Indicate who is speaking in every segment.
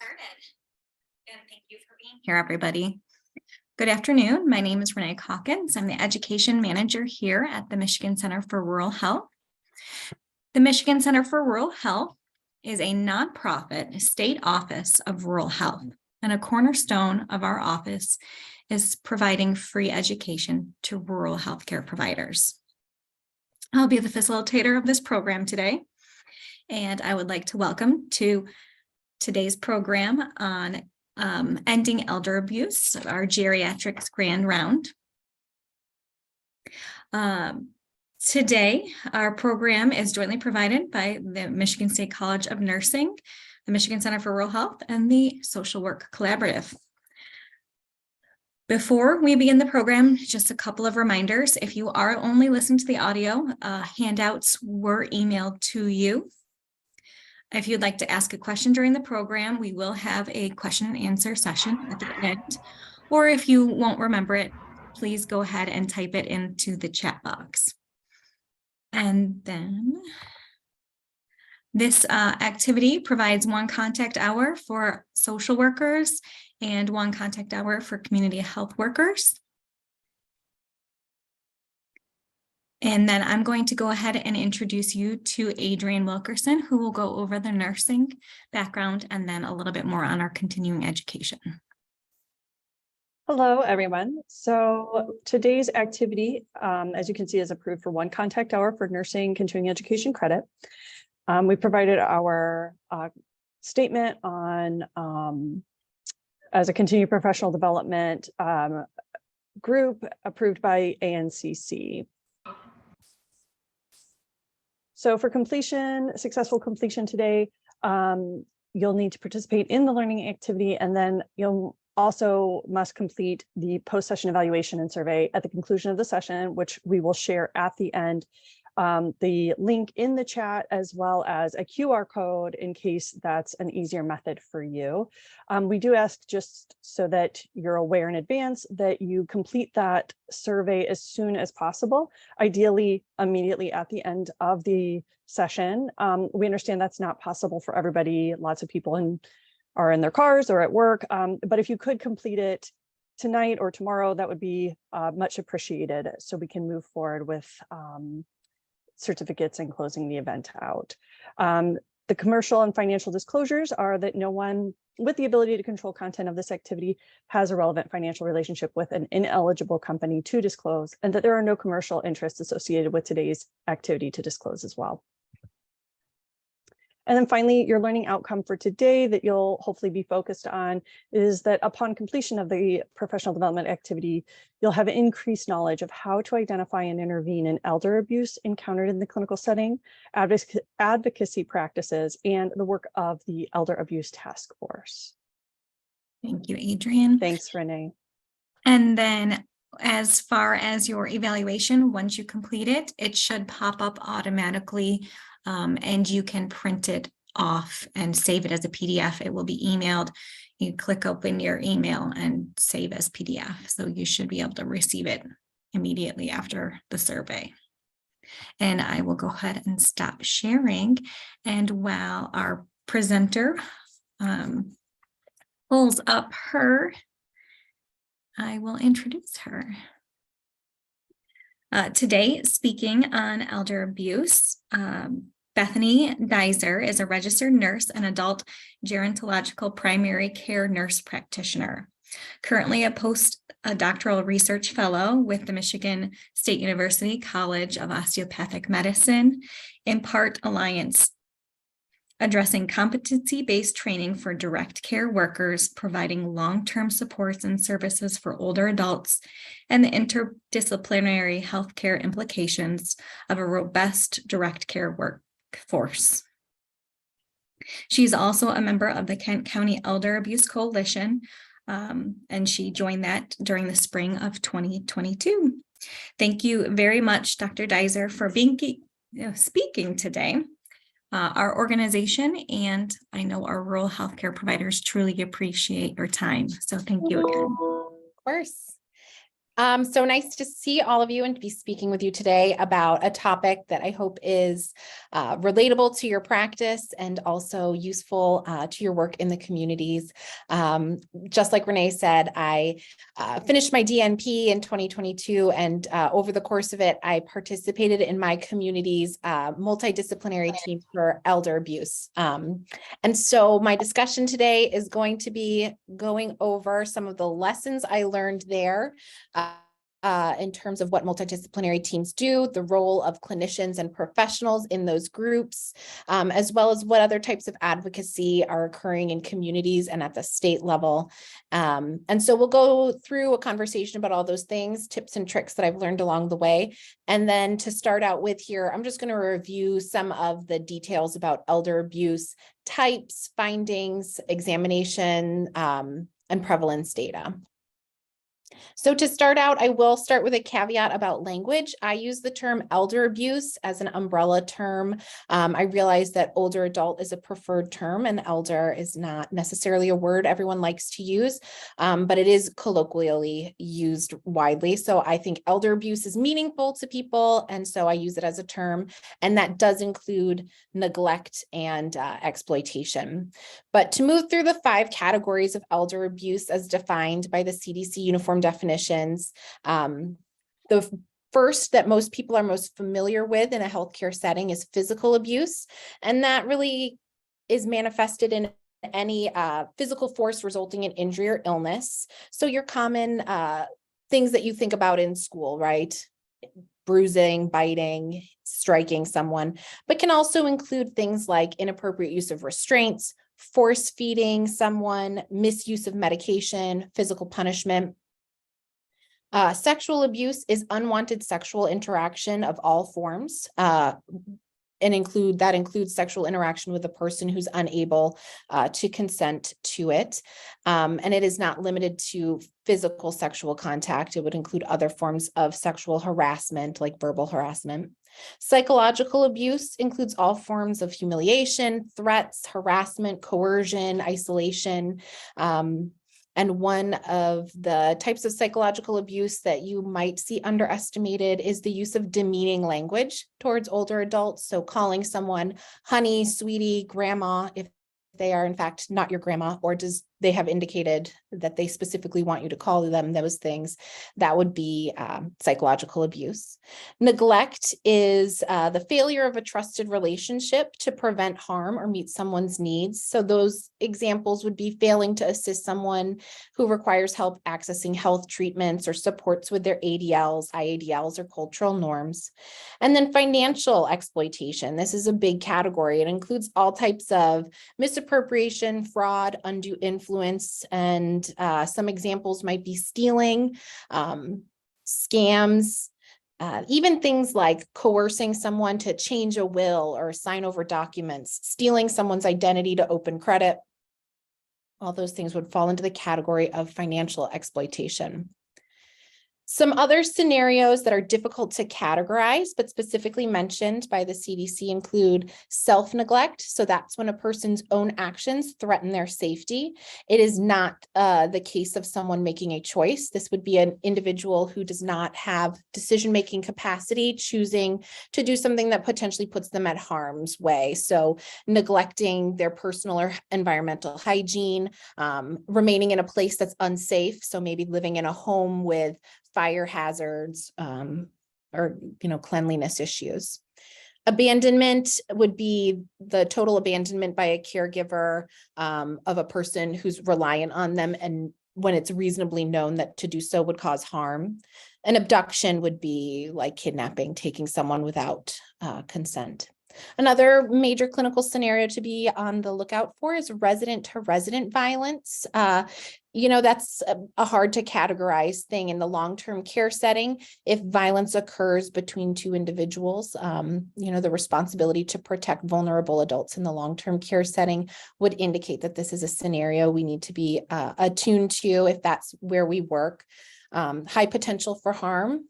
Speaker 1: Started. And thank you for being here, everybody. Good afternoon. My name is Renee Calkins. I'm the Education Manager here at the Michigan Center for Rural Health. The Michigan Center for Rural Health is a nonprofit state office of rural health, and a cornerstone of our office is providing free education to rural healthcare providers. I'll be the facilitator of this program today, and I would like to welcome to today's program on ending elder abuse, our Geriatrics Grand Round. Today, our program is jointly provided by the Michigan State College of Nursing, the Michigan Center for Rural Health, and the Social Work Collaborative. Before we begin the program, just a couple of reminders. If you are only listening to the audio, handouts were emailed to you. If you'd like to ask a question during the program, we will have a question and answer session at the end. Or if you won't remember it, please go ahead and type it into the chat box. And then this activity provides one contact hour for social workers and one contact hour for community health workers. And then I'm going to go ahead and introduce you to Adrienne Wilkerson, who will go over the nursing background and then a little bit more on our continuing education.
Speaker 2: Hello, everyone. So today's activity, as you can see, is approved for one contact hour for nursing continuing education credit. We provided our statement on as a continuing professional development group approved by ANCC. So for completion, successful completion today, you'll need to participate in the learning activity, and then you'll also must complete the post-session evaluation and survey at the conclusion of the session, which we will share at the end. The link in the chat, as well as a QR code in case that's an easier method for you. We do ask, just so that you're aware in advance, that you complete that survey as soon as possible, ideally immediately at the end of the session. We understand that's not possible for everybody. Lots of people are in their cars or at work, but if you could complete it tonight or tomorrow, that would be much appreciated, so we can move forward with certificates and closing the event out. The commercial and financial disclosures are that no one with the ability to control content of this activity has a relevant financial relationship with an ineligible company to disclose, and that there are no commercial interests associated with today's activity to disclose as well. And then finally, your learning outcome for today that you'll hopefully be focused on is that upon completion of the professional development activity, you'll have increased knowledge of how to identify and intervene in elder abuse encountered in the clinical setting, advocacy practices, and the work of the Elder Abuse Task Force.
Speaker 1: Thank you, Adrienne.
Speaker 2: Thanks, Renee.
Speaker 1: And then as far as your evaluation, once you complete it, it should pop up automatically. And you can print it off and save it as a PDF. It will be emailed. You click open your email and save as PDF. So you should be able to receive it immediately after the survey. And I will go ahead and stop sharing. And while our presenter pulls up I will introduce her. Today, speaking on elder abuse, Bethany Deyser is a registered nurse and adult gerontological primary care nurse practitioner. Currently a postdoctoral research fellow with the Michigan State University College of Osteopathic Medicine, IMPART Alliance, addressing competency-based training for direct care workers, providing long-term supports and services for older adults, and the interdisciplinary healthcare implications of a robust direct care workforce. She's also a member of the Kent County Elder Abuse Coalition, and she joined that during the spring of 2022. Thank you very much, Dr. Deyser, for speaking today. Our organization and I know our rural healthcare providers truly appreciate your time. So thank you again.
Speaker 3: Of course. So nice to see all of you and to be speaking with you today about a topic that I hope is relatable to your practice and also useful to your work in the communities. Just like Renee said, I finished my DNP in 2022, and over the course of it, I participated in my community's multidisciplinary team for elder abuse. And so my discussion today is going to be going over some of the lessons I learned there in terms of what multidisciplinary teams do, the role of clinicians and professionals in those groups, as well as what other types of advocacy are occurring in communities and at the state level. And so we'll go through a conversation about all those things, tips and tricks that I've learned along the way. And then to start out with here, I'm just going to review some of the details about elder abuse types, findings, examination, and prevalence data. So to start out, I will start with a caveat about language. I use the term elder abuse as an umbrella term. I realize that older adult is a preferred term and elder is not necessarily a word everyone likes to use, but it is colloquially used widely. So I think elder abuse is meaningful to people, and so I use it as a term, and that does include neglect and exploitation. But to move through the 5 categories of elder abuse as defined by the CDC uniform definitions, the first that most people are most familiar with in a healthcare setting is physical abuse. And that really is manifested in any physical force resulting in injury or illness. So your common things that you think about in school, right? Bruising, biting, striking someone, but can also include things like inappropriate use of restraints, force feeding someone, misuse of medication, physical punishment. Sexual abuse is unwanted sexual interaction of all forms, and includes sexual interaction with a person who's unable to consent to it. And it is not limited to physical sexual contact. It would include other forms of sexual harassment, like verbal harassment. Psychological abuse includes all forms of humiliation, threats, harassment, coercion, isolation. And one of the types of psychological abuse that you might see underestimated is the use of demeaning language towards older adults. So calling someone honey, sweetie, grandma, if they are in fact not your grandma, or does they have indicated that they specifically want you to call them those things, that would be psychological abuse. Neglect is the failure of a trusted relationship to prevent harm or meet someone's needs. So those examples would be failing to assist someone who requires help accessing health treatments or supports with their ADLs, IADLs, or cultural norms. And then financial exploitation. This is a big category. It includes all types of misappropriation, fraud, undue influence, and some examples might be stealing, scams, even things like coercing someone to change a will or sign over documents, stealing someone's identity to open credit. All those things would fall into the category of financial exploitation. Some other scenarios that are difficult to categorize, but specifically mentioned by the CDC include self-neglect. So that's when a person's own actions threaten their safety. It is not the case of someone making a choice. This would be an individual who does not have decision-making capacity, choosing to do something that potentially puts them at harm's way. So neglecting their personal or environmental hygiene, remaining in a place that's unsafe. So maybe living in a home with fire hazards, or cleanliness issues. Abandonment would be the total abandonment by a caregiver of a person who's reliant on them, and when it's reasonably known that to do so would cause harm. An abduction would be like kidnapping, taking someone without consent. Another major clinical scenario to be on the lookout for is resident-to-resident violence. That's a hard to categorize thing in the long-term care setting. If violence occurs between 2 individuals, the responsibility to protect vulnerable adults in the long-term care setting would indicate that this is a scenario we need to be attuned to if that's where we work. High potential for harm,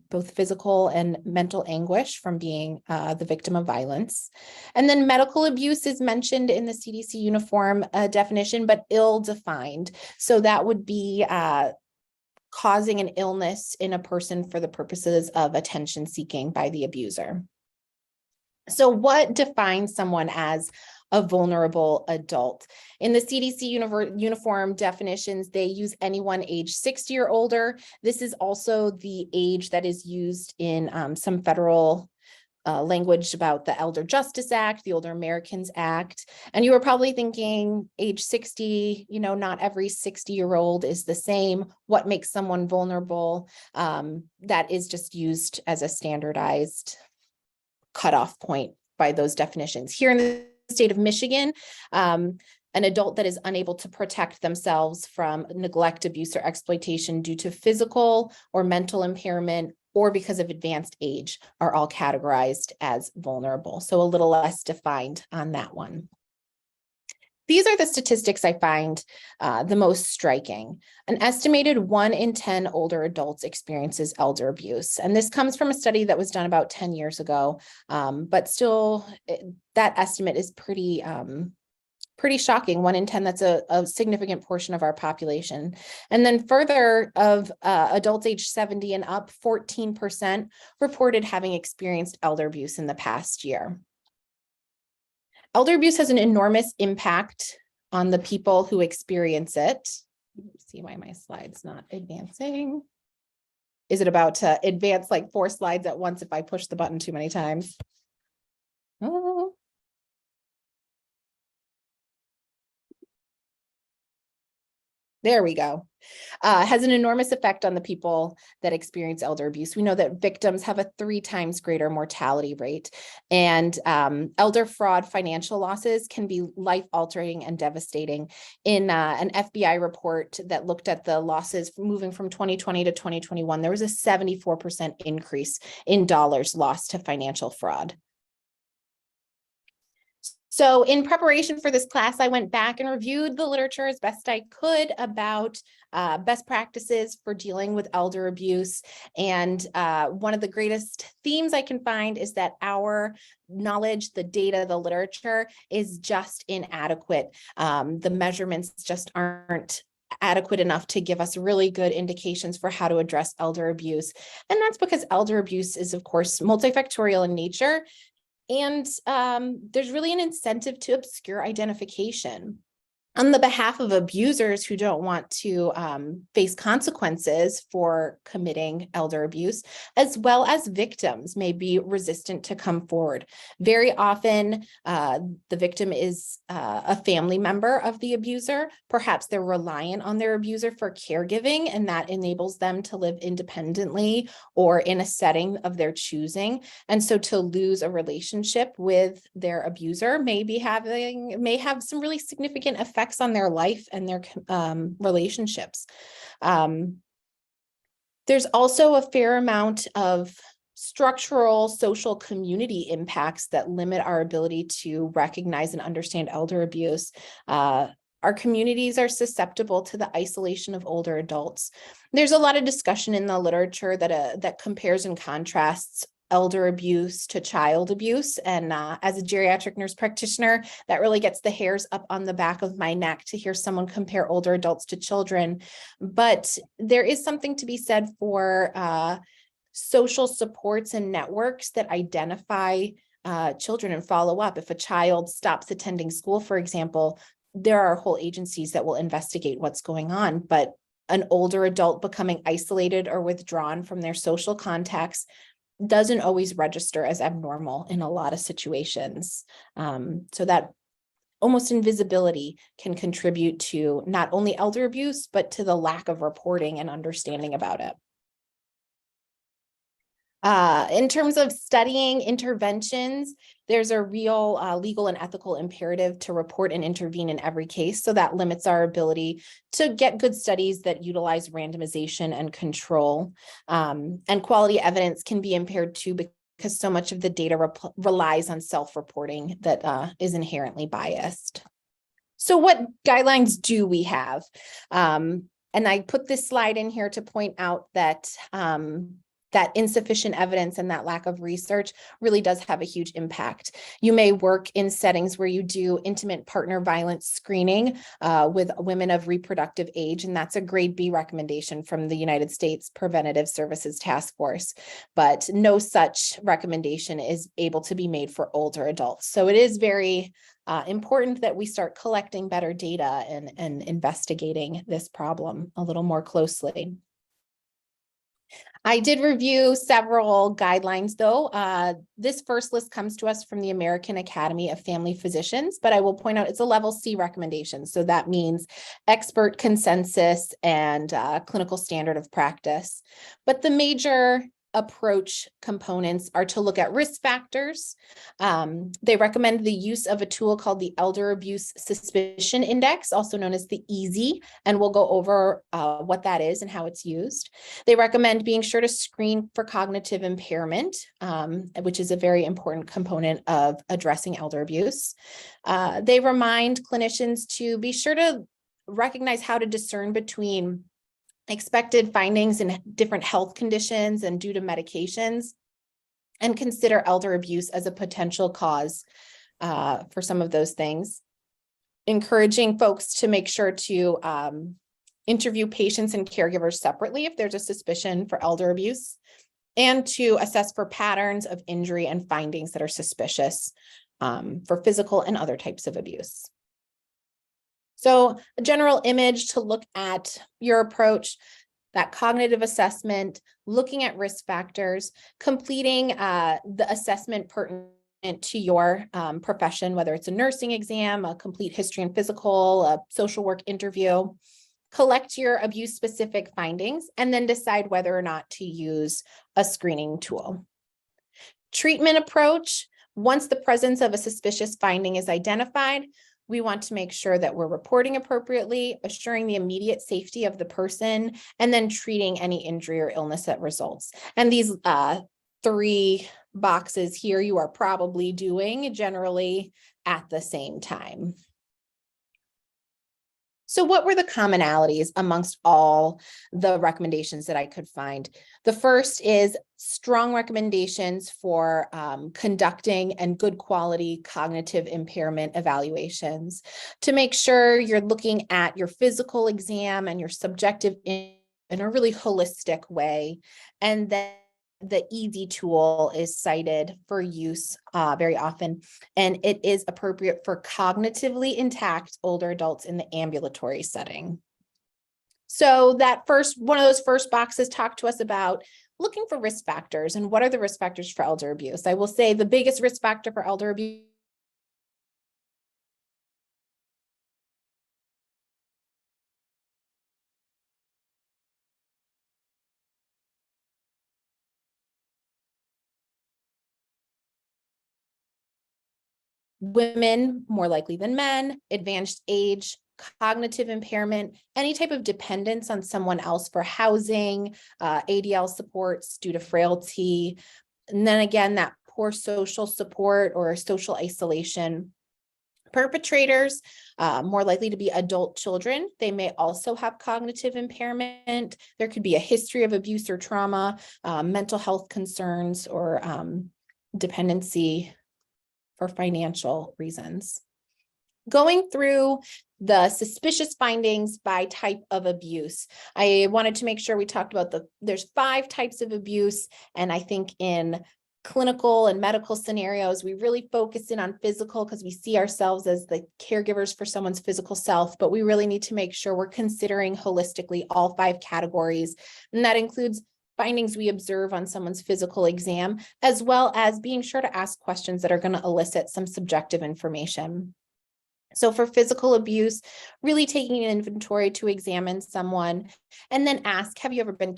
Speaker 3: both physical and mental anguish from being the victim of violence. And then medical abuse is mentioned in the CDC uniform definition, but ill-defined. So that would be causing an illness in a person for the purposes of attention seeking by the abuser. So what defines someone as a vulnerable adult? In the CDC uniform definitions, they use anyone age 60 or older. This is also the age that is used in some federal language about the Elder Justice Act, the Older Americans Act. And you were probably thinking age 60, not every 60-year-old is the same. What makes someone vulnerable? That is just used as a standardized cutoff point by those definitions. Here in the state of Michigan, an adult that is unable to protect themselves from neglect, abuse, or exploitation due to physical or mental impairment or because of advanced age are all categorized as vulnerable. So a little less defined on that one. These are the statistics I find the most striking. An estimated 1 in 10 older adults experiences elder abuse. And this comes from a study that was done about 10 years ago, but still that estimate is pretty shocking. 1 in 10, that's a significant portion of our population. And then further, of adults age 70 and up, 14% reported having experienced elder abuse in the past year. Elder abuse has an enormous impact on the people who experience it. Let's see why my slide's not advancing. Is it about to advance like 4 slides at once if I push the button too many times? Oh. There we go. Has an enormous effect on the people that experience elder abuse. We know that victims have a 3 times greater mortality rate, and elder fraud financial losses can be life-altering and devastating. In an FBI report that looked at the losses moving from 2020 to 2021, there was a 74% increase in dollars lost to financial fraud. So in preparation for this class, I went back and reviewed the literature as best I could about best practices for dealing with elder abuse. And one of the greatest themes I can find is that our knowledge, the data, the literature is just inadequate. The measurements just aren't adequate enough to give us really good indications for how to address elder abuse. And that's because elder abuse is, of course, multifactorial in nature. And there's really an incentive to obscure identification. On the behalf of abusers who don't want to face consequences for committing elder abuse, as well as victims may be resistant to come forward. Very often, the victim is a family member of the abuser. Perhaps they're reliant on their abuser for caregiving, and that enables them to live independently or in a setting of their choosing. And so to lose a relationship with their abuser may have some really significant effects on their life and their relationships. There's also a fair amount of structural social community impacts that limit our ability to recognize and understand elder abuse. Our communities are susceptible to the isolation of older adults. There's a lot of discussion in the literature that compares and contrasts elder abuse to child abuse. And as a geriatric nurse practitioner, that really gets the hairs up on the back of my neck to hear someone compare older adults to children. But there is something to be said for social supports and networks that identify children and follow up. If a child stops attending school, for example, there are whole agencies that will investigate what's going on. But an older adult becoming isolated or withdrawn from their social contacts doesn't always register as abnormal in a lot of situations. So that almost invisibility can contribute to not only elder abuse, but to the lack of reporting and understanding about it. In terms of studying interventions, there's a real legal and ethical imperative to report and intervene in every case. So that limits our ability to get good studies that utilize randomization and control. And quality evidence can be impaired too, because so much of the data relies on self-reporting that is inherently biased. So what guidelines do we have? And I put this slide in here to point out that that insufficient evidence and that lack of research really does have a huge impact. You may work in settings where you do intimate partner violence screening with women of reproductive age, and that's a grade B recommendation from the United States Preventative Services Task Force, but no such recommendation is able to be made for older adults. So it is very important that we start collecting better data and investigating this problem a little more closely. I did review several guidelines though. This first list comes to us from the American Academy of Family Physicians, but I will point out it's a level C recommendation. So that means expert consensus and clinical standard of practice. But the major approach components are to look at risk factors. They recommend the use of a tool called the Elder Abuse Suspicion Index, also known as the EASY, and we'll go over what that is and how it's used. They recommend being sure to screen for cognitive impairment, which is a very important component of addressing elder abuse. They remind clinicians to be sure to recognize how to discern between expected findings in different health conditions and due to medications, and consider elder abuse as a potential cause for some of those things. Encouraging folks to make sure to interview patients and caregivers separately if there's a suspicion for elder abuse, and to assess for patterns of injury and findings that are suspicious for physical and other types of abuse. So a general image to look at your approach, that cognitive assessment, looking at risk factors, completing the assessment pertinent to your profession, whether it's a nursing exam, a complete history and physical, a social work interview, collect your abuse specific findings, and then decide whether or not to use a screening tool. Treatment approach, once the presence of a suspicious finding is identified, we want to make sure that we're reporting appropriately, assuring the immediate safety of the person, and then treating any injury or illness that results. And these 3 boxes here you are probably doing generally at the same time. So what were the commonalities amongst all the recommendations that I could find? The first is strong recommendations for conducting and good quality cognitive impairment evaluations to make sure you're looking at your physical exam and your subjective in a really holistic way. And then the EASY tool is cited for use very often, and it is appropriate for cognitively intact older adults in the ambulatory setting. So that one of those first boxes talk to us about looking for risk factors and what are the risk factors for elder abuse. I will say the biggest risk factor for elder abuse women more likely than men, advanced age, cognitive impairment, any type of dependence on someone else for housing, ADL supports due to frailty, and then again, that poor social support or social isolation. Perpetrators, more likely to be adult children. They may also have cognitive impairment. There could be a history of abuse or trauma, mental health concerns, or dependency for financial reasons. Going through the suspicious findings by type of abuse, I wanted to make sure we talked about there's 5 types of abuse, and I think in clinical and medical scenarios, we really focus in on physical because we see ourselves as the caregivers for someone's physical self, but we really need to make sure we're considering holistically all 5 categories, and that includes findings we observe on someone's physical exam, as well as being sure to ask questions that are going to elicit some subjective information. So for physical abuse, really taking an inventory to examine someone and then ask, have you ever been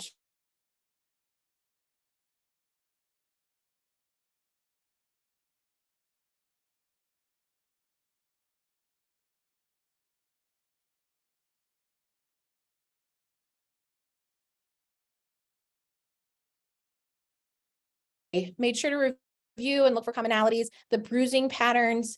Speaker 3: made sure to review and look for commonalities, the bruising patterns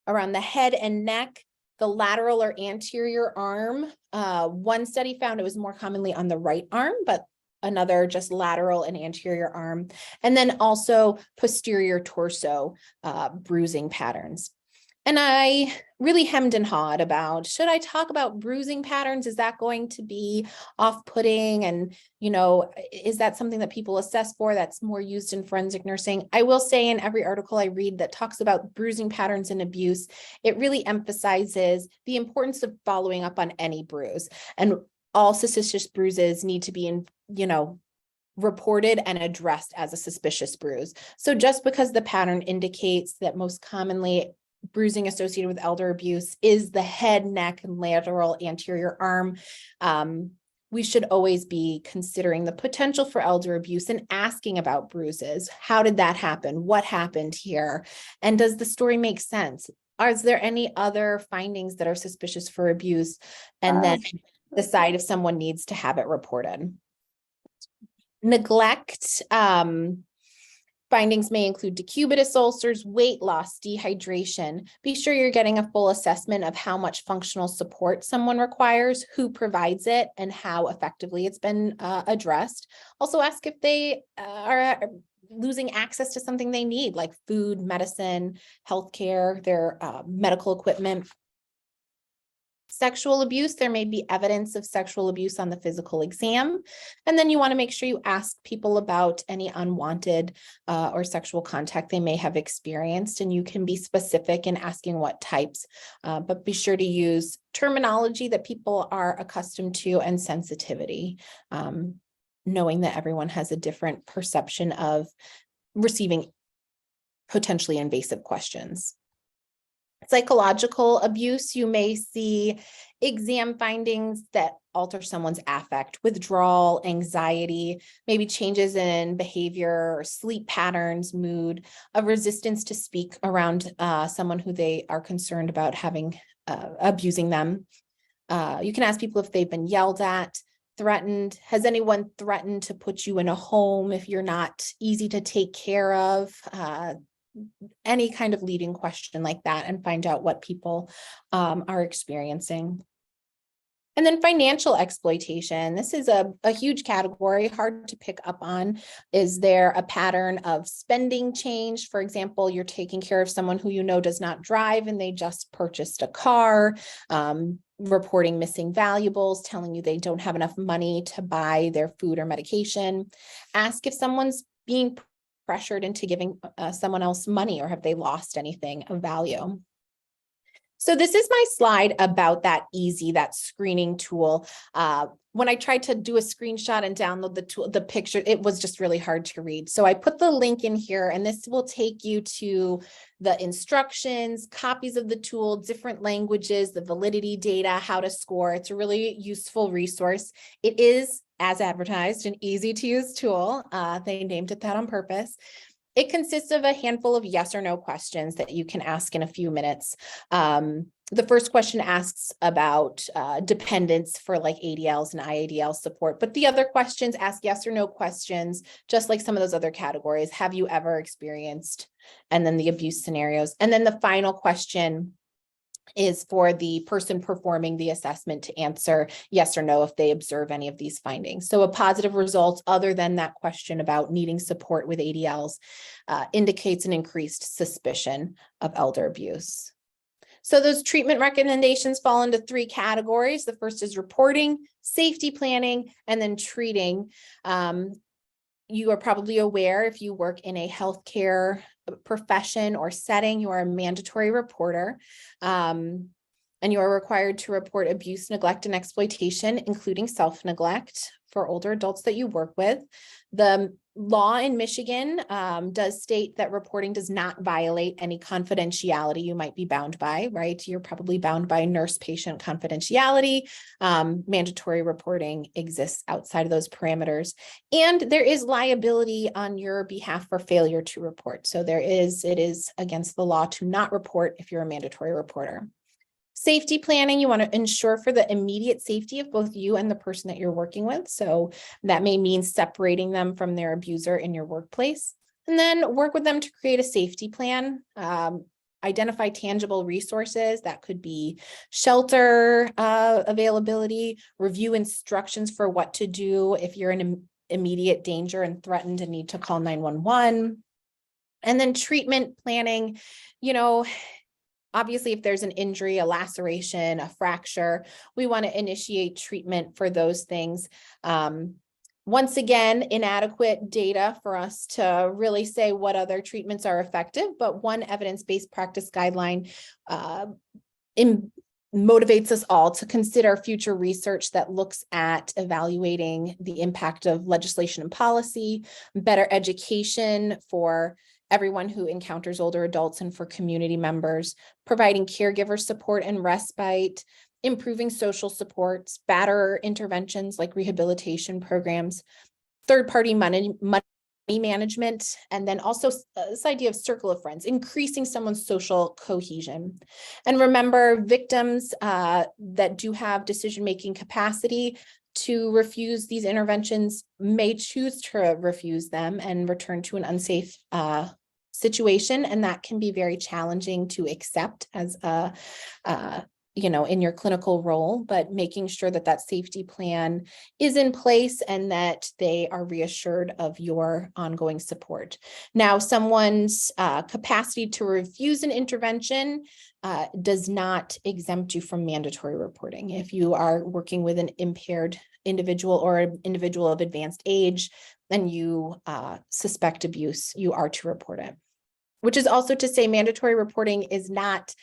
Speaker 3: around the head and neck, the lateral or anterior arm. One study found it was more commonly on the right arm, but another just lateral and anterior arm, and then also posterior torso bruising patterns. And I really hemmed and hawed about, should I talk about bruising patterns? Is that going to be off-putting? And, is that something that people assess for that's more used in forensic nursing? I will say in every article I read that talks about bruising patterns and abuse, it really emphasizes the importance of following up on any bruise. And all suspicious bruises need to be reported and addressed as a suspicious bruise. So just because the pattern indicates that most commonly bruising associated with elder abuse is the head, neck, and lateral anterior arm, we should always be considering the potential for elder abuse and asking about bruises. How did that happen? What happened here? And does the story make sense? Is there any other findings that are suspicious for abuse? And then decide if someone needs to have it reported. Neglect. Findings may include decubitus ulcers, weight loss, dehydration. Be sure you're getting a full assessment of how much functional support someone requires, who provides it, and how effectively it's been addressed. Also ask if they are losing access to something they need, like food, medicine, healthcare, their medical equipment. Sexual abuse, there may be evidence of sexual abuse on the physical exam. And then you want to make sure you ask people about any unwanted or sexual contact they may have experienced. And you can be specific in asking what types, but be sure to use terminology that people are accustomed to and sensitivity, knowing that everyone has a different perception of receiving potentially invasive questions. Psychological abuse, you may see exam findings that alter someone's affect, withdrawal, anxiety, maybe changes in behavior, sleep patterns, mood, a resistance to speak around someone who they are concerned about having abusing them. You can ask people if they've been yelled at, threatened. Has anyone threatened to put you in a home if you're not easy to take care of? Any kind of leading question like that, and find out what people are experiencing. And then financial exploitation. This is a huge category, hard to pick up on. Is there a pattern of spending change? For example, you're taking care of someone who does not drive and they just purchased a car, reporting missing valuables, telling you they don't have enough money to buy their food or medication. Ask if someone's being pressured into giving someone else money, or have they lost anything of value? So this is my slide about that screening tool. When I tried to do a screenshot and download the picture, it was just really hard to read. So I put the link in here, and this will take you to the instructions, copies of the tool, different languages, the validity data, how to score. It's a really useful resource. It is, as advertised, an easy to use tool. They named it that on purpose. It consists of a handful of yes or no questions that you can ask in a few minutes. The first question asks about dependence for like ADLs and IADL support, but the other questions ask yes or no questions, just like some of those other categories. Have you ever experienced? And then the abuse scenarios. And then the final question is for the person performing the assessment to answer yes or no if they observe any of these findings. So a positive result, other than that question about needing support with ADLs, indicates an increased suspicion of elder abuse. So those treatment recommendations fall into three categories. The first is reporting, safety planning, and then treating. You are probably aware, if you work in a healthcare profession or setting, you are a mandatory reporter, and you are required to report abuse, neglect, and exploitation, including self-neglect for older adults that you work with. The law in Michigan does state that reporting does not violate any confidentiality you might be bound by, right? You're probably bound by nurse-patient confidentiality. Mandatory reporting exists outside of those parameters. And there is liability on your behalf for failure to report. So it is against the law to not report if you're a mandatory reporter. Safety planning, you want to ensure for the immediate safety of both you and the person that you're working with. So that may mean separating them from their abuser in your workplace, and then work with them to create a safety plan. Identify tangible resources. That could be shelter availability, review instructions for what to do if you're in immediate danger and threatened and need to call 911. And then treatment planning, obviously, if there's an injury, a laceration, a fracture, we want to initiate treatment for those things. Once again, inadequate data for us to really say what other treatments are effective, but one evidence-based practice guideline motivates us all to consider future research that looks at evaluating the impact of legislation and policy, better education for everyone who encounters older adults and for community members, providing caregiver support and respite, improving social supports, better interventions like rehabilitation programs, third-party money management, and then also this idea of circle of friends, increasing someone's social cohesion. And remember, victims that do have decision-making capacity to refuse these interventions may choose to refuse them and return to an unsafe situation, and that can be very challenging to accept as a in your clinical role, but making sure that that safety plan is in place and that they are reassured of your ongoing support. Now, someone's capacity to refuse an intervention does not exempt you from mandatory reporting. If you are working with an impaired individual or an individual of advanced age and you suspect abuse, you are to report it. Which is also to say mandatory reporting is not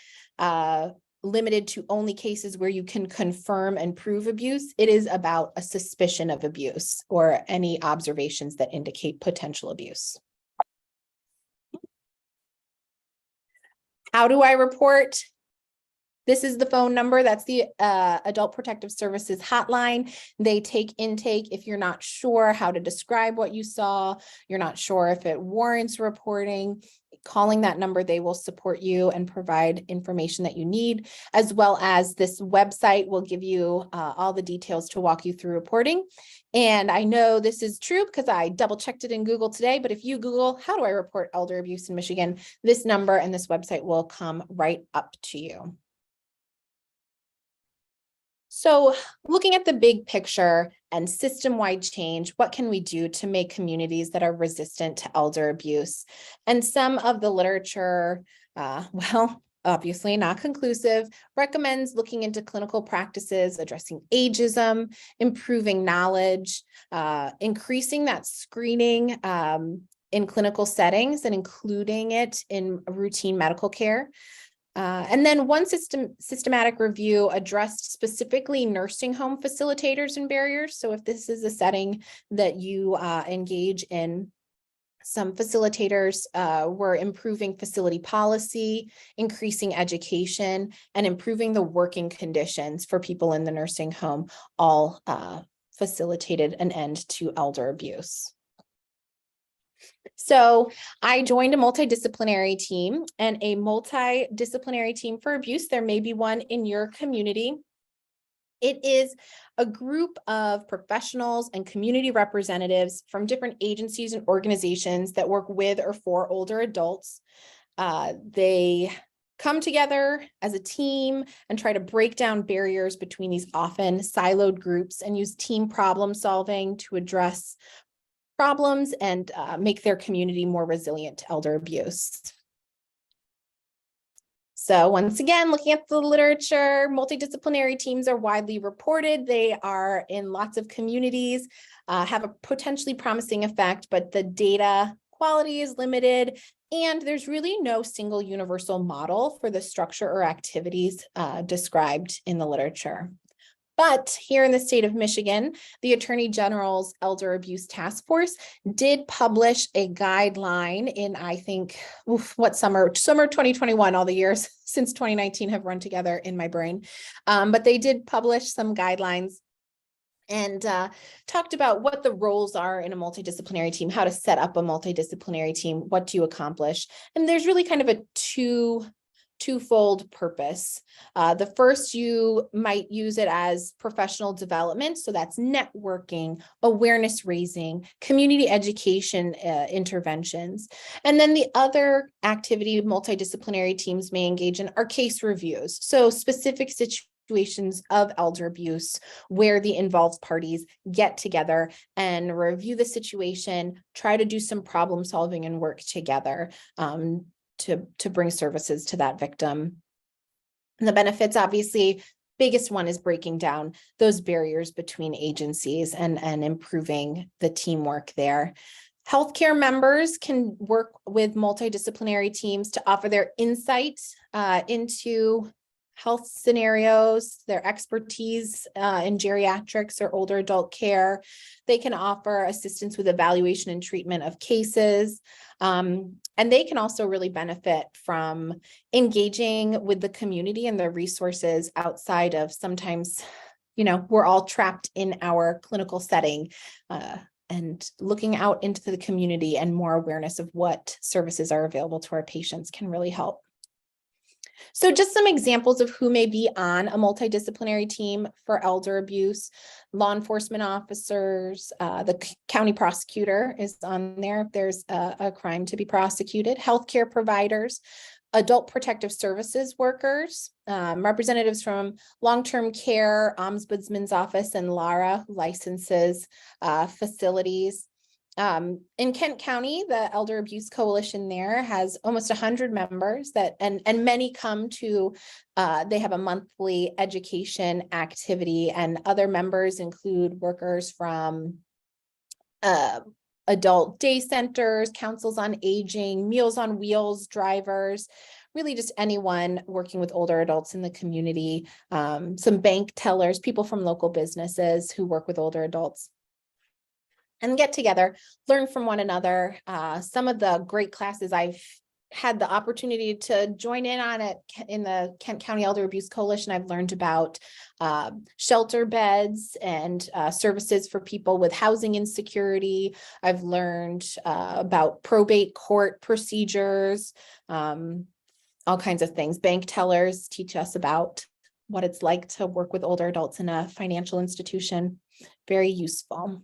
Speaker 3: limited to only cases where you can confirm and prove abuse. It is about a suspicion of abuse or any observations that indicate potential abuse. How do I report? This is the phone number. That's the Adult Protective Services hotline. They take intake if you're not sure how to describe what you saw, you're not sure if it warrants reporting. Calling that number, they will support you and provide information that you need, as well as this website will give you all the details to walk you through reporting. And I know this is true because I double checked it in Google today, but if you Google, how do I report elder abuse in Michigan, this number and this website will come right up to you. So looking at the big picture and system-wide change, what can we do to make communities that are resistant to elder abuse? And some of the literature, obviously not conclusive, recommends looking into clinical practices, addressing ageism, improving knowledge, increasing that screening in clinical settings and including it in routine medical care. And then one systematic review addressed specifically nursing home facilitators and barriers. So if this is a setting that you engage in, some facilitators were improving facility policy, increasing education, and improving the working conditions for people in the nursing home, all facilitated an end to elder abuse. So I joined a multidisciplinary team, and a multidisciplinary team for abuse, there may be one in your community. It is a group of professionals and community representatives from different agencies and organizations that work with or for older adults. They come together as a team and try to break down barriers between these often siloed groups and use team problem solving to address problems and make their community more resilient to elder abuse. So once again, looking at the literature, multidisciplinary teams are widely reported. They are in lots of communities, have a potentially promising effect, but the data quality is limited, and there's really no single universal model for the structure or activities described in the literature. But here in the state of Michigan, the Attorney General's Elder Abuse Task Force did publish a guideline in, I think, summer 2021, all the years since 2019 have run together in my brain. But they did publish some guidelines and talked about what the roles are in a multidisciplinary team, how to set up a multidisciplinary team, what do you accomplish. And there's really kind of a twofold purpose. The first, you might use it as professional development. So that's networking, awareness raising, community education interventions. And then the other activity multidisciplinary teams may engage in are case reviews. So specific situations situations of elder abuse where the involved parties get together and review the situation, try to do some problem solving and work together to bring services to that victim. And the benefits, obviously, biggest one is breaking down those barriers between agencies and improving the teamwork there. Healthcare members can work with multidisciplinary teams to offer their insight into health scenarios, their expertise in geriatrics or older adult care. They can offer assistance with evaluation and treatment of cases. And they can also really benefit from engaging with the community and the resources outside of sometimes, we're all trapped in our clinical setting. And looking out into the community and more awareness of what services are available to our patients can really help. So just some examples of who may be on a multidisciplinary team for elder abuse: law enforcement officers, the county prosecutor is on there if there's a crime to be prosecuted, healthcare providers, adult protective services workers, representatives from long-term care, ombudsman's office, and LARA licenses facilities. In Kent County, the Elder Abuse Coalition there has almost 100 members and many come to, they have a monthly education activity, and other members include workers from adult day centers, councils on aging, Meals on Wheels drivers, really just anyone working with older adults in the community, some bank tellers, people from local businesses who work with older adults, and get together, learn from one another. Some of the great classes I've had the opportunity to join in on it in the Kent County Elder Abuse Coalition, I've learned about shelter beds and services for people with housing insecurity. I've learned about probate court procedures, all kinds of things. Bank tellers teach us about what it's like to work with older adults in a financial institution. Very useful.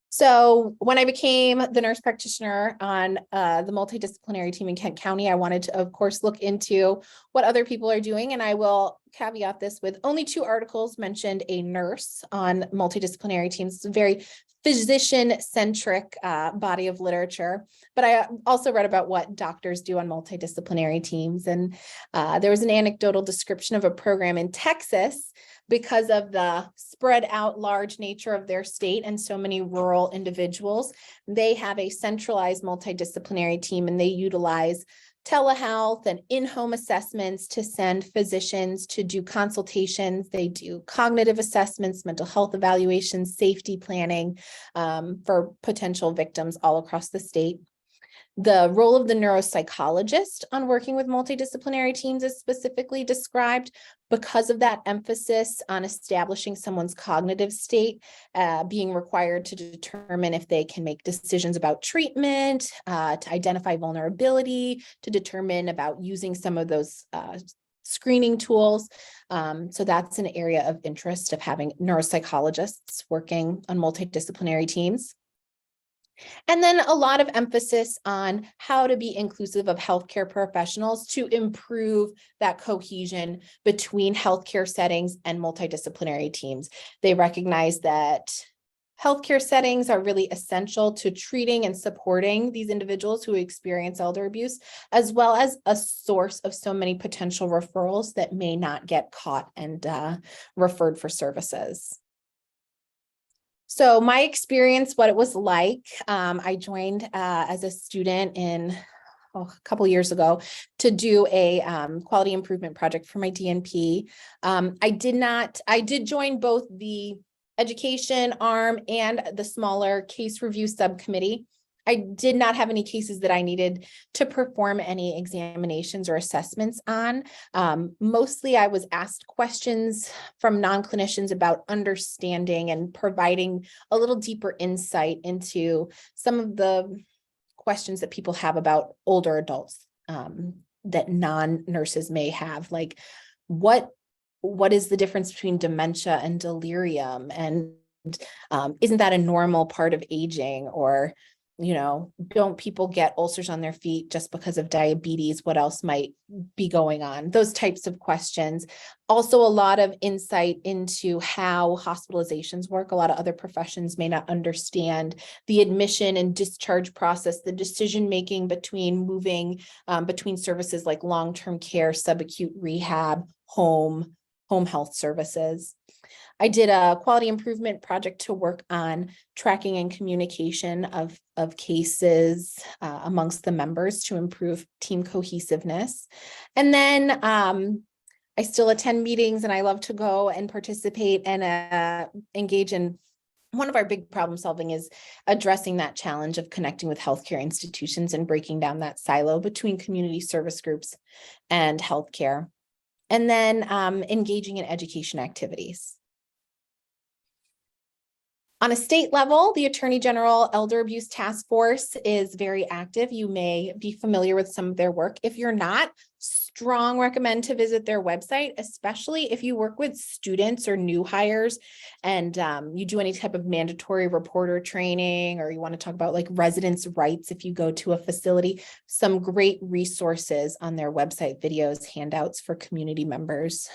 Speaker 3: So when I became the nurse practitioner on the multidisciplinary team in Kent County, I wanted to, of course, look into what other people are doing. And I will caveat this with only 2 articles mentioned a nurse on multidisciplinary teams. It's a very physician-centric body of literature. But I also read about what doctors do on multidisciplinary teams. And there was an anecdotal description of a program in Texas because of the spread out large nature of their state and so many rural individuals. They have a centralized multidisciplinary team, and they utilize telehealth and in-home assessments to send physicians to do consultations. They do cognitive assessments, mental health evaluations, safety planning for potential victims all across the state. The role of the neuropsychologist on working with multidisciplinary teams is specifically described because of that emphasis on establishing someone's cognitive state, being required to determine if they can make decisions about treatment, to identify vulnerability, to determine about using some of those screening tools. So that's an area of interest of having neuropsychologists working on multidisciplinary teams. And then a lot of emphasis on how to be inclusive of healthcare professionals to improve that cohesion between healthcare settings and multidisciplinary teams. They recognize that healthcare settings are really essential to treating and supporting these individuals who experience elder abuse, as well as a source of so many potential referrals that may not get caught and referred for services. So my experience, what it was like, I joined as a student a couple years ago to do a quality improvement project for my DNP. I did join both the education arm and the smaller case review subcommittee. I did not have any cases that I needed to perform any examinations or assessments on. Mostly I was asked questions from non-clinicians about understanding and providing a little deeper insight into some of the questions that people have about older adults that non-nurses may have, like what is the difference between dementia and delirium? And isn't that a normal part of aging? Or don't people get ulcers on their feet just because of diabetes? What else might be going on? Those types of questions. Also, a lot of insight into how hospitalizations work. A lot of other professions may not understand the admission and discharge process, the decision-making between moving between services like long-term care, subacute rehab, home health services. I did a quality improvement project to work on tracking and communication of cases amongst the members to improve team cohesiveness. And then I still attend meetings, and I love to go and participate and engage in one of our big problem solving is addressing that challenge of connecting with healthcare institutions and breaking down that silo between community service groups and healthcare. And then engaging in education activities. On a state level, the Attorney General Elder Abuse Task Force is very active. You may be familiar with some of their work. If you're not, strong recommend to visit their website, especially if you work with students or new hires and you do any type of mandatory reporter training, or you want to talk about like residents' rights if you go to a facility. Some great resources on their website, videos, handouts for community members.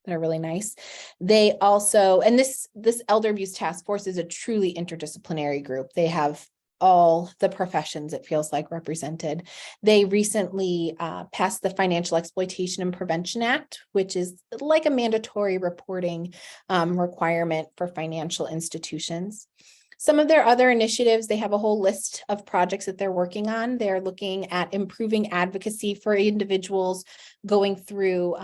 Speaker 3: That are really nice. They also, and this Elder Abuse Task Force is a truly interdisciplinary group. They have all the professions, it feels like, represented. They recently passed the Financial Exploitation and Prevention Act, which is like a mandatory reporting requirement for financial institutions. Some of their other initiatives, they have a whole list of projects that they're working on. They're looking at improving advocacy for individuals going through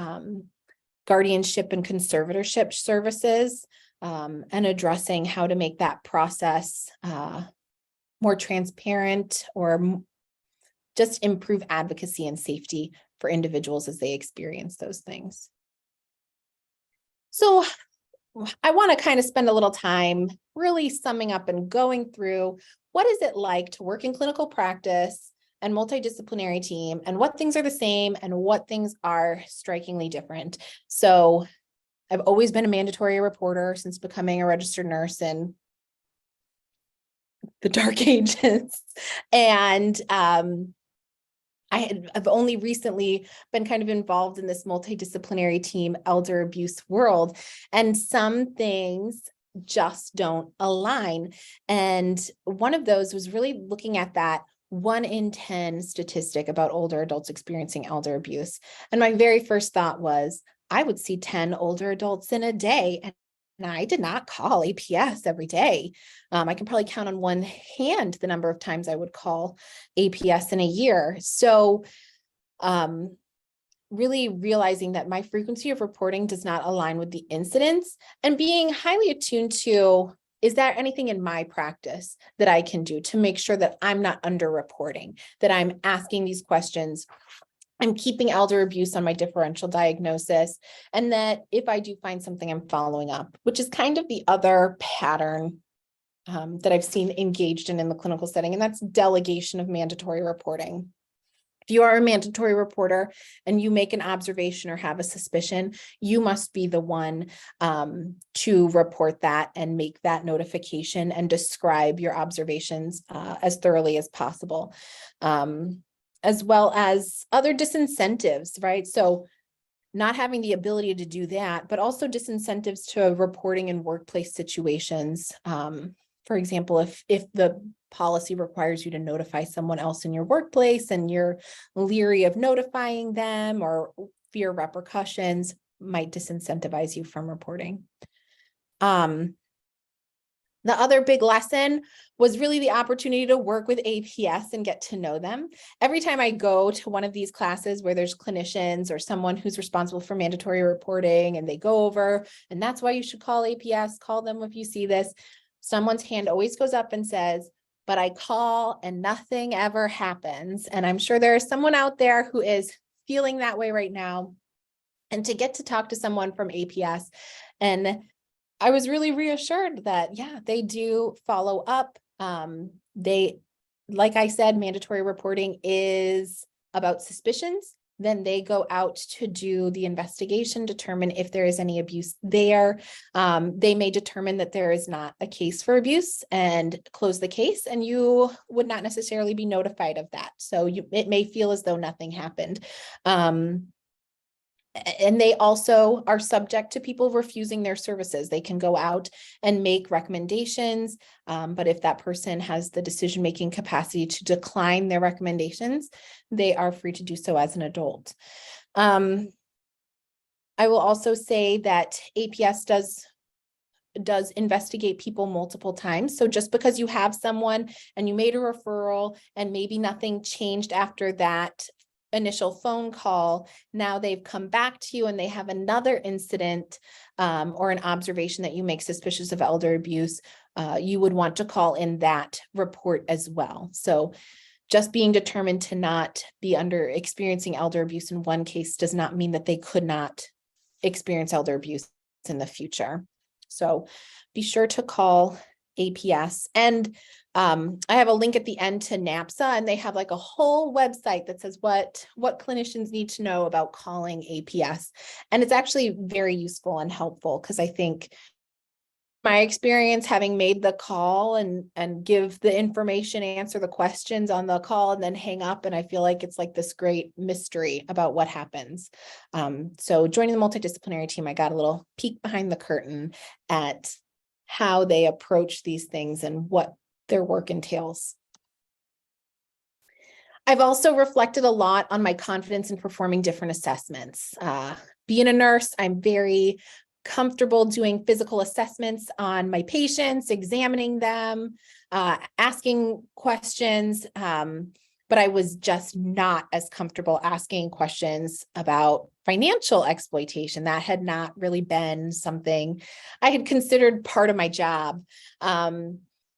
Speaker 3: guardianship and conservatorship services, and addressing how to make that process more transparent, or just improve advocacy and safety for individuals as they experience those things. So I want to kind of spend a little time really summing up and going through what is it like to work in clinical practice and multidisciplinary team, and what things are the same and what things are strikingly different. So I've always been a mandatory reporter since becoming a registered nurse in the dark ages. And I've only recently been kind of involved in this multidisciplinary team elder abuse world, and some things just don't align. And one of those was really looking at that 1 in 10 statistic about older adults experiencing elder abuse. And my very first thought was, I would see 10 older adults in a day. And I did not call APS every day. I can probably count on one hand the number of times I would call APS in a year. So really realizing that my frequency of reporting does not align with the incidents, and being highly attuned to, is there anything in my practice that I can do to make sure that I'm not underreporting, that I'm asking these questions, I'm keeping elder abuse on my differential diagnosis, and that if I do find something, I'm following up, which is kind of the other pattern that I've seen engaged in the clinical setting, and that's delegation of mandatory reporting. If you are a mandatory reporter and you make an observation or have a suspicion, you must be the one to report that and make that notification and describe your observations as thoroughly as possible, as well as other disincentives, right? So not having the ability to do that, but also disincentives to reporting in workplace situations. For example, if the policy requires you to notify someone else in your workplace and you're leery of notifying them or fear repercussions, might disincentivize you from reporting. The other big lesson was really the opportunity to work with APS and get to know them. Every time I go to one of these classes where there's clinicians or someone who's responsible for mandatory reporting, and they go over, and that's why you should call APS, call them if you see this, someone's hand always goes up and says, but I call and nothing ever happens. And I'm sure there is someone out there who is feeling that way right now. And to get to talk to someone from APS, and I was really reassured that, yeah, they do follow up. They, like I said, mandatory reporting is about suspicions then they go out to do the investigation, determine if there is any abuse there. They may determine that there is not a case for abuse and close the case, and you would not necessarily be notified of that. So it may feel as though nothing happened. And they also are subject to people refusing their services. They can go out and make recommendations, but if that person has the decision-making capacity to decline their recommendations, they are free to do so as an adult. I will also say that APS does investigate people multiple times. So just because you have someone and you made a referral and maybe nothing changed after that initial phone call, now they've come back to you and they have another incident or an observation that you make suspicious of elder abuse, you would want to call in that report as well. So just being determined to not be experiencing elder abuse in one case does not mean that they could not experience elder abuse in the future. So be sure to call APS. And I have a link at the end to NAPSA, and they have like a whole website that says what clinicians need to know about calling APS. And it's actually very useful and helpful, because I think my experience having made the call and give the information, answer the questions on the call, and then hang up, and I feel like it's like this great mystery about what happens. So joining the multidisciplinary team, I got a little peek behind the curtain at how they approach these things and what their work entails. I've also reflected a lot on my confidence in performing different assessments. Being a nurse, I'm very comfortable doing physical assessments on my patients, examining them, asking questions, but I was just not as comfortable asking questions about financial exploitation. That had not really been something I had considered part of my job.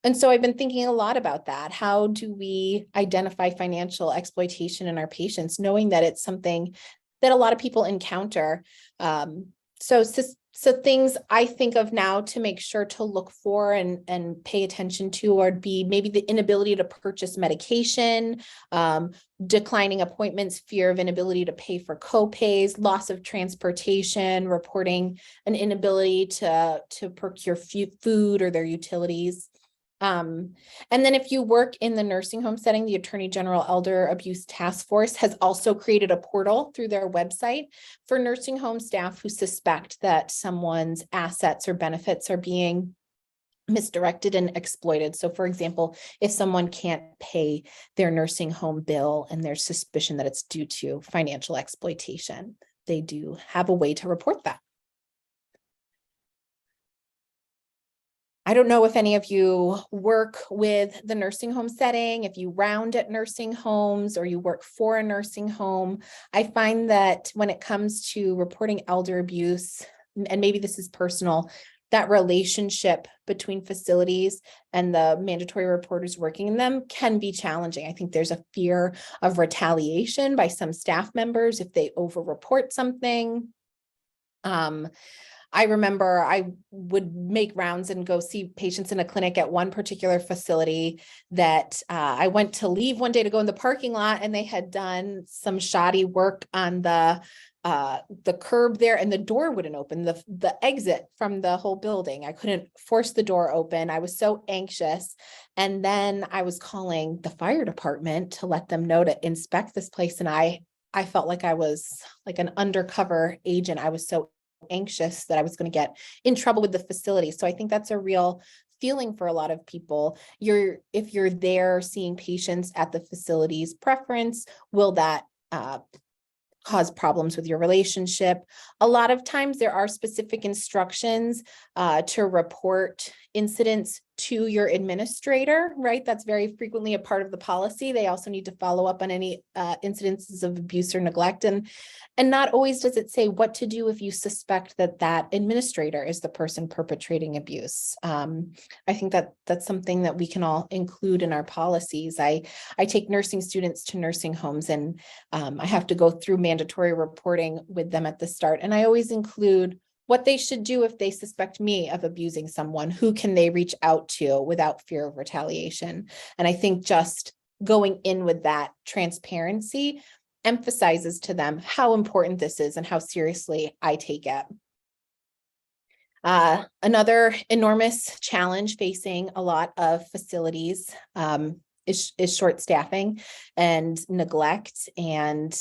Speaker 3: And so I've been thinking a lot about that. How do we identify financial exploitation in our patients, knowing that it's something that a lot of people encounter? So things I think of now to make sure to look for and pay attention to would be maybe the inability to purchase medication, declining appointments, fear of inability to pay for co-pays, loss of transportation, reporting an inability to procure food or their utilities. And then if you work in the nursing home setting, the Attorney General Elder Abuse Task Force has also created a portal through their website for nursing home staff who suspect that someone's assets or benefits are being misdirected and exploited. So for example, if someone can't pay their nursing home bill and there's suspicion that it's due to financial exploitation, they do have a way to report that. I don't know if any of you work with the nursing home setting, if you round at nursing homes or you work for a nursing home. I find that when it comes to reporting elder abuse, and maybe this is personal, that relationship between facilities and the mandatory reporters working in them can be challenging. I think there's a fear of retaliation by some staff members if they over-report something. I remember I would make rounds and go see patients in a clinic at one particular facility that I went to leave one day to go in the parking lot, and they had done some shoddy work on the curb there, and the door wouldn't open, the exit from the whole building. I couldn't force the door open. I was so anxious. And then I was calling the fire department to let them know to inspect this place. And I felt like I was like an undercover agent. I was so anxious that I was going to get in trouble with the facility. So I think that's a real feeling for a lot of people. If you're there seeing patients at the facility's preference, will that cause problems with your relationship? A lot of times there are specific instructions to report incidents to your administrator, right? That's very frequently a part of the policy. They also need to follow up on any incidences of abuse or neglect. And not always does it say what to do if you suspect that that administrator is the person perpetrating abuse. I think that that's something that we can all include in our policies. I take nursing students to nursing homes, and I have to go through mandatory reporting with them at the start. And I always include what they should do if they suspect me of abusing someone. Who can they reach out to without fear of retaliation? And I think just going in with that transparency emphasizes to them how important this is and how seriously I take it. Another enormous challenge facing a lot of facilities is short staffing and neglect, and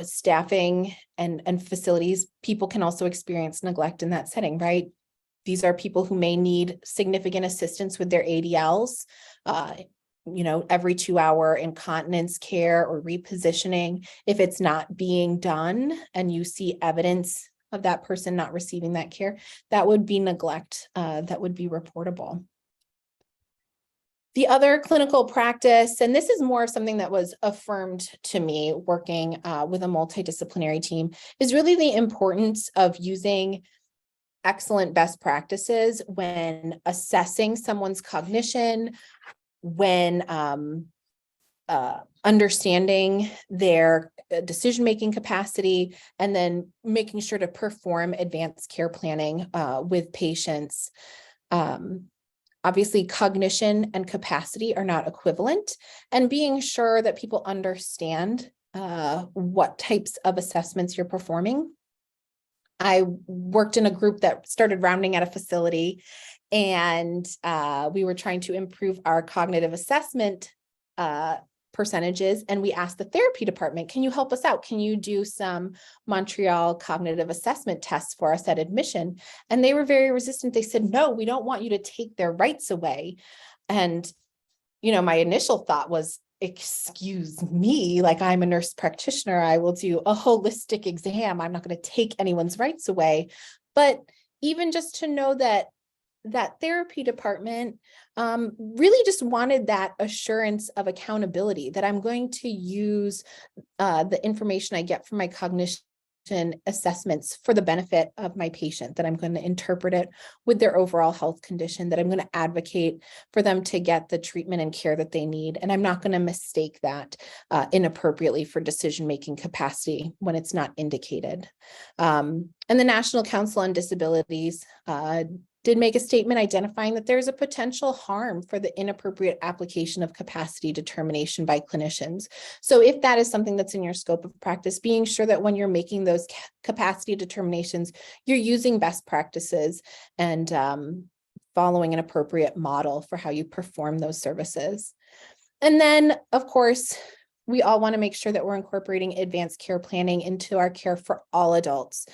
Speaker 3: staffing and facilities. People can also experience neglect in that setting, right? These are people who may need significant assistance with their ADLs, every 2-hour incontinence care or repositioning. If it's not being done and you see evidence of that person not receiving that care, that would be neglect, that would be reportable. The other clinical practice, and this is more of something that was affirmed to me working with a multidisciplinary team, is really the importance of using excellent best practices when assessing someone's cognition, when understanding their decision-making capacity, and then making sure to perform advanced care planning with patients. Obviously, cognition and capacity are not equivalent, and being sure that people understand what types of assessments you're performing. I worked in a group that started rounding at a facility, and we were trying to improve our cognitive assessment percentages. And we asked the therapy department, can you help us out? Can you do some Montreal cognitive assessment tests for us at admission? And they were very resistant. They said, no, we don't want you to take their rights away. And, my initial thought was, excuse me, like, I'm a nurse practitioner. I will do a holistic exam. I'm not going to take anyone's rights away. But even just to know that therapy department really just wanted that assurance of accountability, that I'm going to use the information I get from my cognition assessments for the benefit of my patient, that I'm going to interpret it with their overall health condition, that I'm going to advocate for them to get the treatment and care that they need. And I'm not going to mistake that inappropriately for decision-making capacity when it's not indicated. And the National Council on Disabilities did make a statement identifying that there's a potential harm for the inappropriate application of capacity determination by clinicians. So if that is something that's in your scope of practice, being sure that when you're making those capacity determinations, you're using best practices and following an appropriate model for how you perform those services. And then, of course, we all want to make sure that we're incorporating advanced care planning into our care for all adults,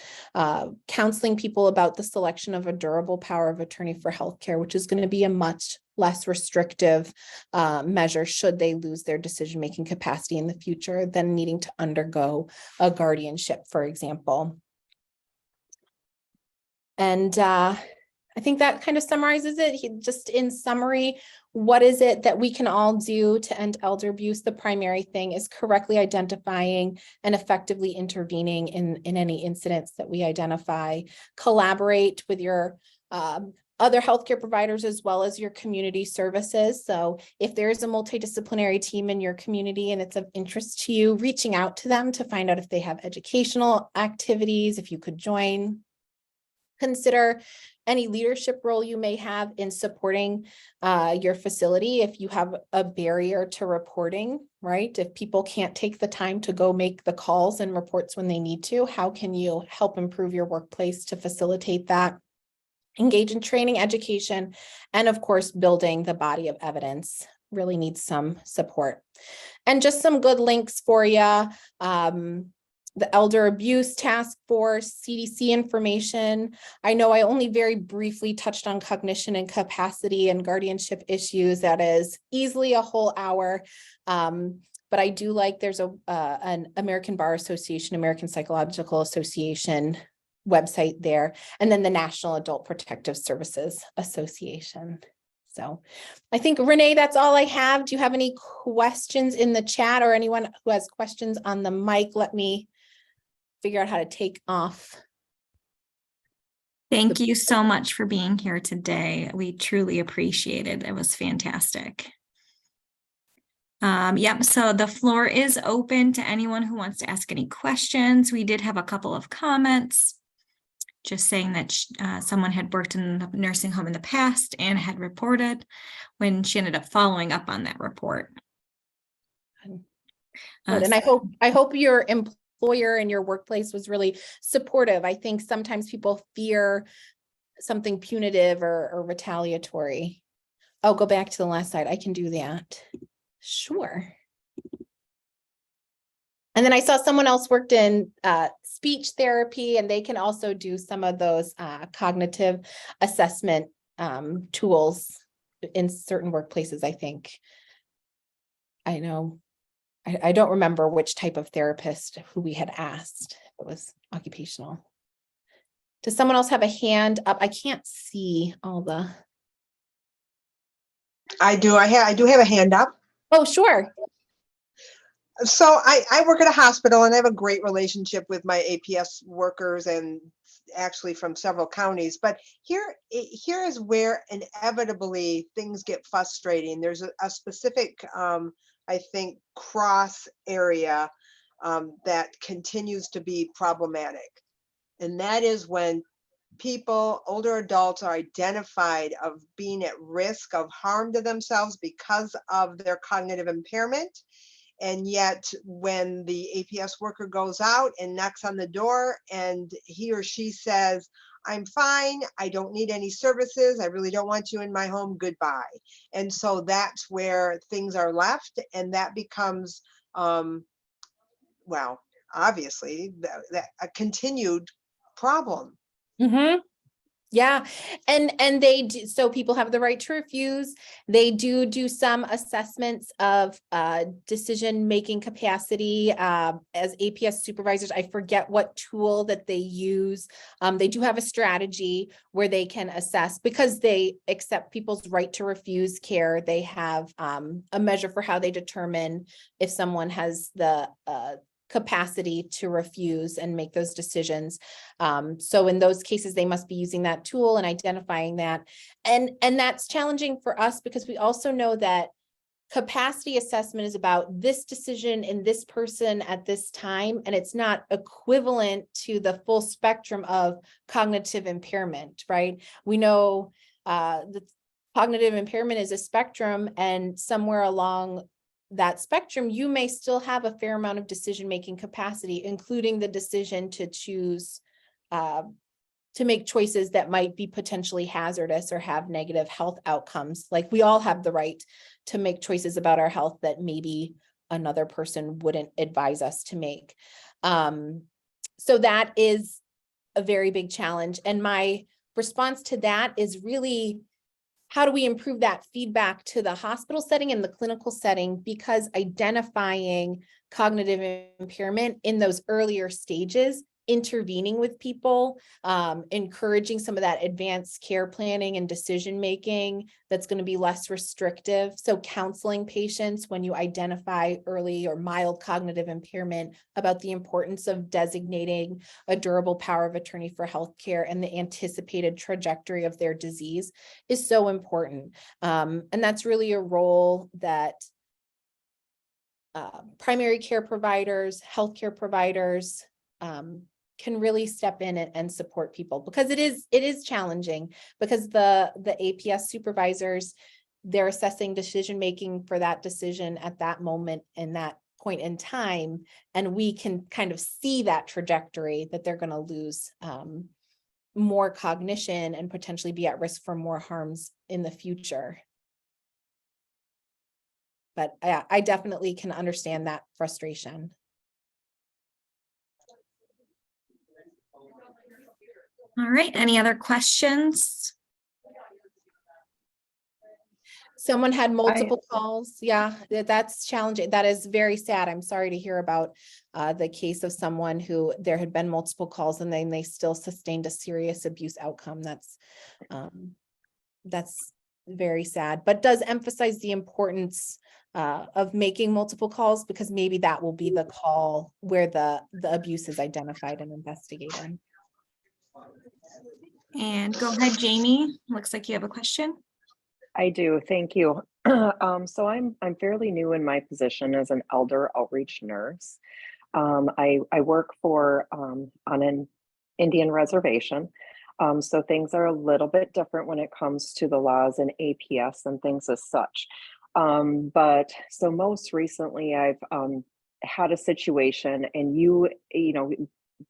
Speaker 3: counseling people about the selection of a durable power of attorney for healthcare, which is going to be a much less restrictive measure should they lose their decision-making capacity in the future than needing to undergo a guardianship, for example. And I think that kind of summarizes it. Just in summary, what is it that we can all do to end elder abuse? The primary thing is correctly identifying and effectively intervening in any incidents that we identify. Collaborate with your other healthcare providers as well as your community services. So if there's a multidisciplinary team in your community and it's of interest to you, reaching out to them to find out if they have educational activities, if you could join. Consider any leadership role you may have in supporting your facility. If you have a barrier to reporting, right? If people can't take the time to go make the calls and reports when they need to, how can you help improve your workplace to facilitate that? Engage in training, education, and of course, building the body of evidence really needs some support. And just some good links for you. The Elder Abuse Task Force, CDC information. I know I only very briefly touched on cognition and capacity and guardianship issues. That is easily a whole hour. But I do like there's an American Bar Association, American Psychological Association website there, and then the National Adult Protective Services Association. So I think, Renee, that's all I have. Do you have any questions in the chat, or anyone who has questions on the mic? Let me figure out how to take off.
Speaker 1: Thank you so much for being here today. We truly appreciate it. It was fantastic. Yep, so the floor is open to anyone who wants to ask any questions. We did have a couple of comments just saying that someone had worked in the nursing home in the past and had reported when she ended up following up on that report.
Speaker 3: Good. And I hope your employer and your workplace was really supportive. I think sometimes people fear something punitive or retaliatory. Oh, go back to the last slide. I can do that. Sure. And then I saw someone else worked in speech therapy, and they can also do some of those cognitive assessment tools in certain workplaces, I think. I know, I don't remember which type of therapist who we had asked. It was occupational. Does someone else have a hand up? I can't see all the.
Speaker 4: I do. I do have a hand up.
Speaker 3: Oh, sure.
Speaker 4: So I work at a hospital and I have a great relationship with my APS workers and actually from several counties. But here is where inevitably things get frustrating. There's a specific, I think, cross area that continues to be problematic. And that is when people, older adults, are identified of being at risk of harm to themselves because of their cognitive impairment. And yet when the APS worker goes out and knocks on the door and he or she says, I'm fine, I don't need any services, I really don't want you in my home, goodbye. And so that's where things are left, and that becomes, well, obviously, a continued problem.
Speaker 3: Mm-hmm. Yeah. And they do, so people have the right to refuse. They do some assessments of decision-making capacity as APS supervisors. I forget what tool that they use. They do have a strategy where they can assess, because they accept people's right to refuse care. They have a measure for how they determine if someone has the capacity to refuse and make those decisions. So in those cases, they must be using that tool and identifying that. And that's challenging for us because we also know that capacity assessment is about this decision in this person at this time, and it's not equivalent to the full spectrum of cognitive impairment, right? We know that cognitive impairment is a spectrum, and somewhere along that spectrum, you may still have a fair amount of decision-making capacity, including the decision to choose to make choices that might be potentially hazardous or have negative health outcomes. Like, we all have the right to make choices about our health that maybe another person wouldn't advise us to make. So that is a very big challenge. And my response to that is really, how do we improve that feedback to the hospital setting and the clinical setting? Because identifying cognitive impairment in those earlier stages, intervening with people, encouraging some of that advanced care planning and decision-making that's going to be less restrictive. So counseling patients when you identify early or mild cognitive impairment about the importance of designating a durable power of attorney for healthcare and the anticipated trajectory of their disease is so important. And that's really a role that primary care providers, healthcare providers, can really step in and support people, because it is challenging, because the APS supervisors, they're assessing decision-making for that decision at that moment and that point in time. And we can kind of see that trajectory that they're going to lose more cognition and potentially be at risk for more harms in the future. But I definitely can understand that frustration.
Speaker 1: All right, any other questions?
Speaker 3: Someone had multiple calls. Yeah, that's challenging. That is very sad. I'm sorry to hear about the case of someone who there had been multiple calls and then they still sustained a serious abuse outcome. That's very sad, but does emphasize the importance of making multiple calls, because maybe that will be the call where the abuse is identified and investigated.
Speaker 1: And go ahead, Jamie. Looks like you have a question.
Speaker 5: I do, thank you. So I'm fairly new in my position as an elder outreach nurse. I work on an Indian reservation. So things are a little bit different when it comes to the laws and APS and things as such. But so most recently I've had a situation, and you know,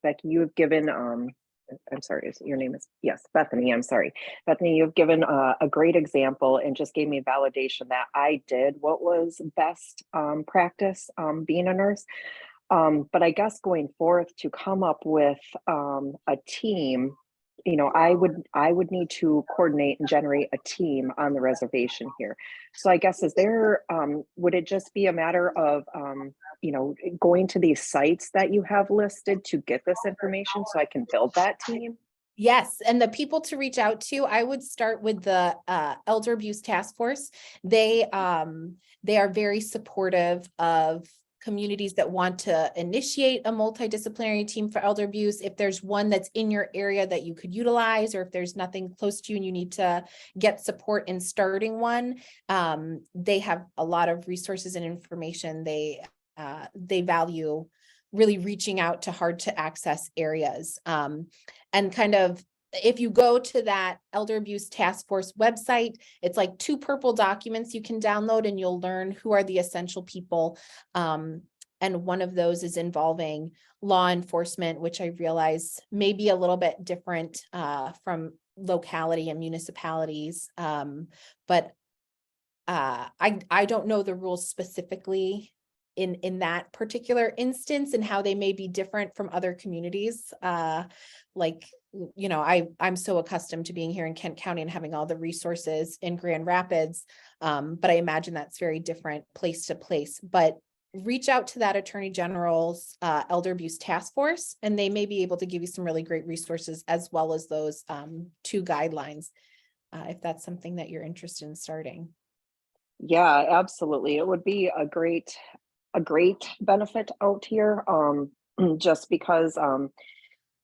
Speaker 5: Becky, you have given, I'm sorry, your name is, yes, Bethany, I'm sorry. Bethany, you've given a great example and just gave me validation that I did what was best practice being a nurse. But I guess going forth to come up with a team, you know, I would need to coordinate and generate a team on the reservation here. So I guess, is there, would it just be a matter of, you know, going to these sites that you have listed to get this information so I can build that team?
Speaker 3: Yes, and the people to reach out to, I would start with the Elder Abuse Task Force. They are very supportive of communities that want to initiate a multidisciplinary team for elder abuse. If there's one that's in your area that you could utilize, or if there's nothing close to you and you need to get support in starting one, they have a lot of resources and information. They value really reaching out to hard to access areas. And kind of, if you go to that Elder Abuse Task Force website, it's like 2 purple documents you can download, and you'll learn who are the essential people. And one of those is involving law enforcement, which I realize may be a little bit different from locality and municipalities. But I don't know the rules specifically in that particular instance and how they may be different from other communities. Like, you know, I'm so accustomed to being here in Kent County and having all the resources in Grand Rapids. But I imagine that's very different place to place. But reach out to that Attorney General's Elder Abuse Task Force, and they may be able to give you some really great resources, as well as those 2 guidelines, if that's something that you're interested in starting.
Speaker 5: Yeah, absolutely. It would be a great benefit out here, just because,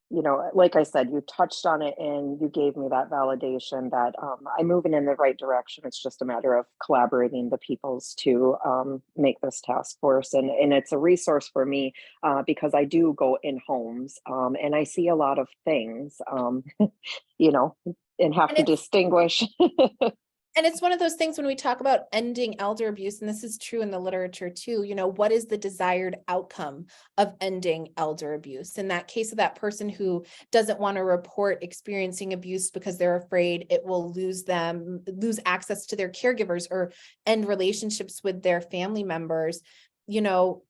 Speaker 5: you know, like I said, you touched on it and you gave me that validation that I'm moving in the right direction. It's just a matter of collaborating the peoples to make this task force. And it's a resource for me because I do go in homes and I see a lot of things, you know, and have to distinguish.
Speaker 3: And it's one of those things when we talk about ending elder abuse, and this is true in the literature too, you know, what is the desired outcome of ending elder abuse? In that case of that person who doesn't want to report experiencing abuse because they're afraid it will lose access to their caregivers or end relationships with their family members, you know,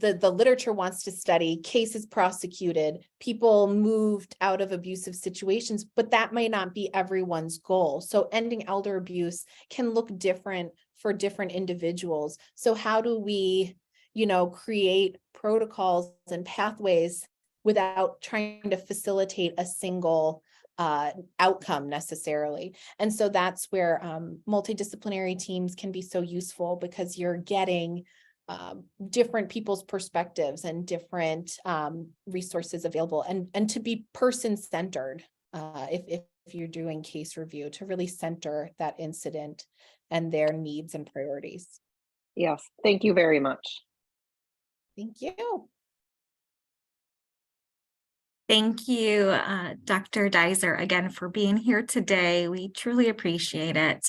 Speaker 3: the literature wants to study cases prosecuted, people moved out of abusive situations, but that may not be everyone's goal. So ending elder abuse can look different for different individuals. So how do we, you know, create protocols and pathways without trying to facilitate a single outcome necessarily? And so that's where multidisciplinary teams can be so useful, because you're getting different people's perspectives and different resources available, and to be person-centered if you're doing case review, to really center that incident and their needs and priorities.
Speaker 5: Yes, thank you very much.
Speaker 3: Thank you.
Speaker 1: Thank you, Dr. Deyser, again, for being here today. We truly appreciate it.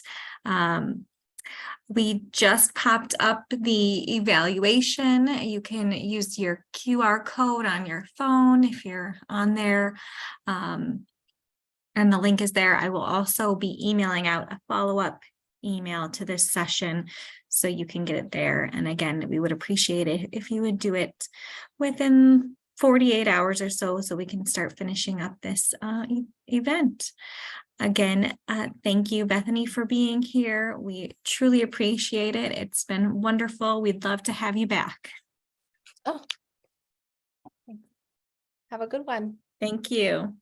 Speaker 1: We just popped up the evaluation. You can use your QR code on your phone if you're on there. And the link is there. I will also be emailing out a follow-up email to this session so you can get it there. And again, we would appreciate it if you would do it within 48 hours or so we can start finishing up this event. Again, thank you, Bethany, for being here. We truly appreciate it. It's been wonderful. We'd love to have you back.
Speaker 3: Oh, have a good one.
Speaker 1: Thank you.